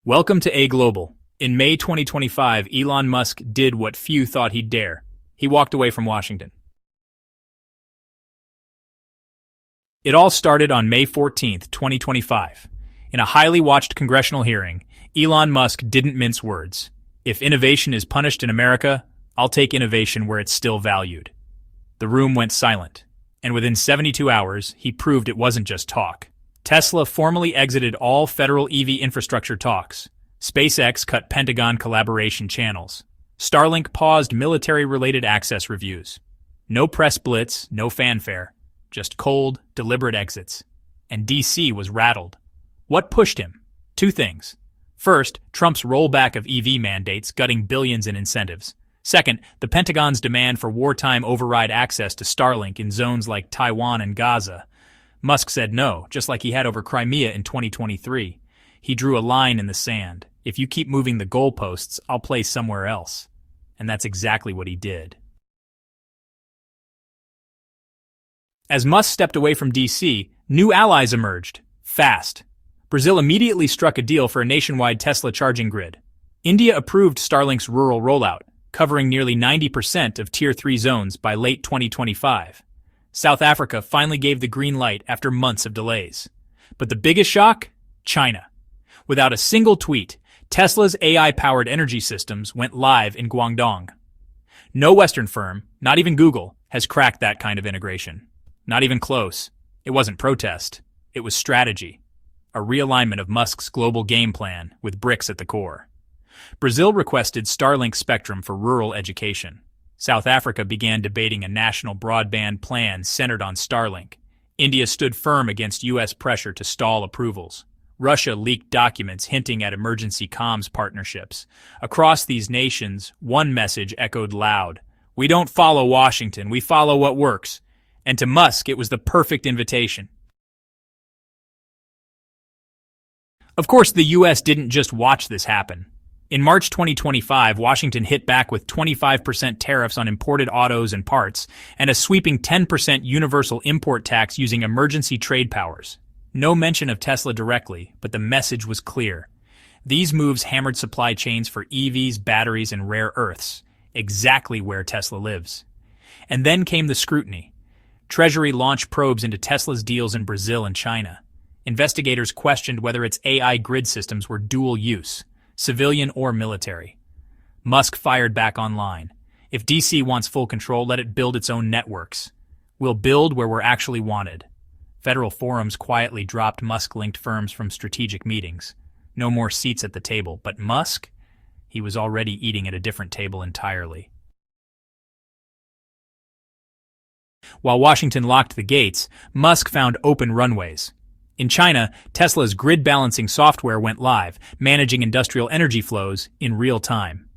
Welcome to AYGLobal. In May 2025, Elon Musk did what few thought he'd dare. He walked away from Washington. It all started on May 14, 2025. In a highly watched congressional hearing, Elon Musk didn't mince words. If innovation is punished in America, I'll take innovation where it's still valued. The room went silent, and within 72 hours, he proved it wasn't just talk. Tesla formally exited all federal EV infrastructure talks. SpaceX cut Pentagon collaboration channels. Starlink paused military-related access reviews. No press blitz, no fanfare. Just cold, deliberate exits. And DC was rattled. What pushed him? Two things. First, Trump's rollback of EV mandates, gutting billions in incentives. Second, the Pentagon's demand for wartime override access to Starlink in zones like Taiwan and Gaza. Musk said no, just like he had over Crimea in 2023. He drew a line in the sand. If you keep moving the goalposts, I'll play somewhere else. And that's exactly what he did. As Musk stepped away from DC, new allies emerged. Fast. Brazil immediately struck a deal for a nationwide Tesla charging grid. India approved Starlink's rural rollout, covering nearly 90% of Tier 3 zones by late 2025. South Africa finally gave the green light after months of delays. But the biggest shock? China. Without a single tweet, Tesla's AI-powered energy systems went live in Guangdong. No Western firm, not even Google, has cracked that kind of integration. Not even close. It wasn't protest. It was strategy. A realignment of Musk's global game plan, with BRICS at the core. Brazil requested Starlink spectrum for rural education. South Africa began debating a national broadband plan centered on Starlink. India stood firm against U.S. pressure to stall approvals. Russia leaked documents hinting at emergency comms partnerships. Across these nations, one message echoed loud. We don't follow Washington, we follow what works. And to Musk, it was the perfect invitation. Of course, the U.S. didn't just watch this happen. In March 2025, Washington hit back with 25% tariffs on imported autos and parts, and a sweeping 10% universal import tax using emergency trade powers. No mention of Tesla directly, but the message was clear. These moves hammered supply chains for EVs, batteries, and rare earths, exactly where Tesla lives. And then came the scrutiny. Treasury launched probes into Tesla's deals in Brazil and China. Investigators questioned whether its AI grid systems were dual use, civilian or military. Musk fired back online. If DC wants full control, let it build its own networks. We'll build where we're actually wanted. Federal forums quietly dropped Musk-linked firms from strategic meetings. No more seats at the table, but Musk? He was already eating at a different table entirely. While Washington locked the gates, Musk found open runways. In China, Tesla's grid balancing software went live, managing industrial energy flows in real time.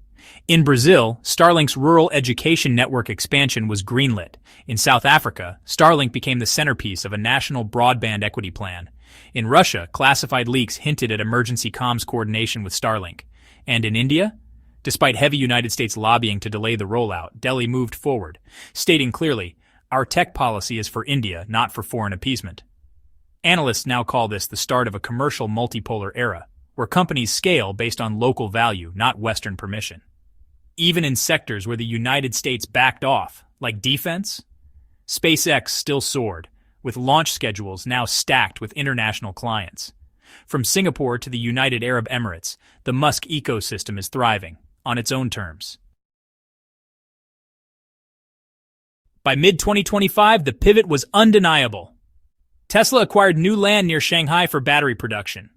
In Brazil, Starlink's rural education network expansion was greenlit. In South Africa, Starlink became the centerpiece of a national broadband equity plan. In Russia, classified leaks hinted at emergency comms coordination with Starlink. And in India? Despite heavy United States lobbying to delay the rollout, Delhi moved forward, stating clearly, "Our tech policy is for India, not for foreign appeasement." Analysts now call this the start of a commercial multipolar era, where companies scale based on local value, not Western permission. Even in sectors where the United States backed off, like defense, SpaceX still soared, with launch schedules now stacked with international clients. From Singapore to the United Arab Emirates, the Musk ecosystem is thriving, on its own terms. By mid-2025, the pivot was undeniable. Tesla acquired new land near Shanghai for battery production.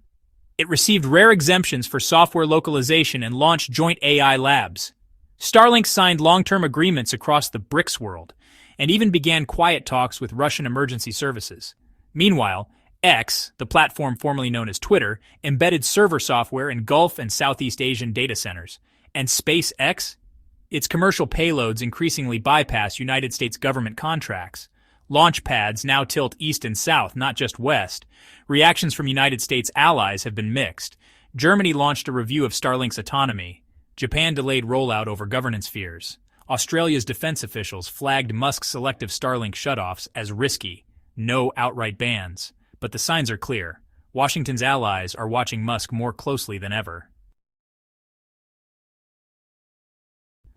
It received rare exemptions for software localization and launched joint AI labs. Starlink signed long-term agreements across the BRICS world, and even began quiet talks with Russian emergency services. Meanwhile, X, the platform formerly known as Twitter, embedded server software in Gulf and Southeast Asian data centers. And SpaceX? Its commercial payloads increasingly bypass United States government contracts. Launch pads now tilt east and south, not just west. Reactions from United States allies have been mixed. Germany launched a review of Starlink's autonomy. Japan delayed rollout over governance fears. Australia's defense officials flagged Musk's selective Starlink shutoffs as risky. No outright bans. But the signs are clear. Washington's allies are watching Musk more closely than ever.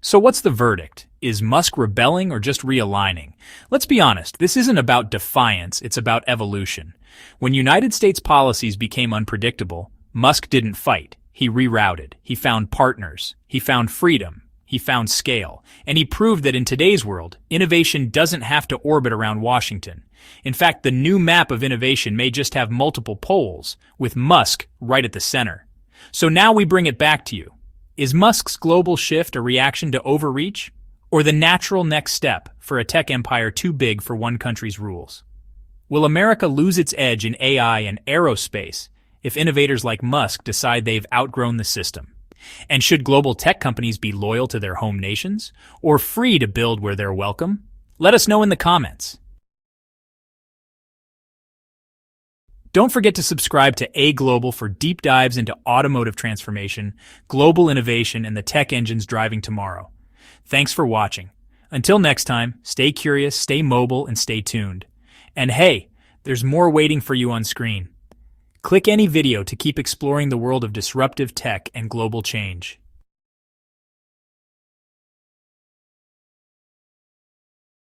So what's the verdict? Is Musk rebelling or just realigning? Let's be honest, this isn't about defiance, it's about evolution. When United States policies became unpredictable, Musk didn't fight. He rerouted. He found partners. He found freedom. He found scale. And he proved that in today's world, innovation doesn't have to orbit around Washington. In fact, the new map of innovation may just have multiple poles, with Musk right at the center. So now we bring it back to you. Is Musk's global shift a reaction to overreach, or the natural next step for a tech empire too big for one country's rules? Will America lose its edge in AI and aerospace if innovators like Musk decide they've outgrown the system? And should global tech companies be loyal to their home nations, or free to build where they're welcome? Let us know in the comments. Don't forget to subscribe to AYGLobal for deep dives into automotive transformation, global innovation, and the tech engines driving tomorrow. Thanks for watching. Until next time, stay curious, stay mobile, and stay tuned. And hey, there's more waiting for you on screen. Click any video to keep exploring the world of disruptive tech and global change.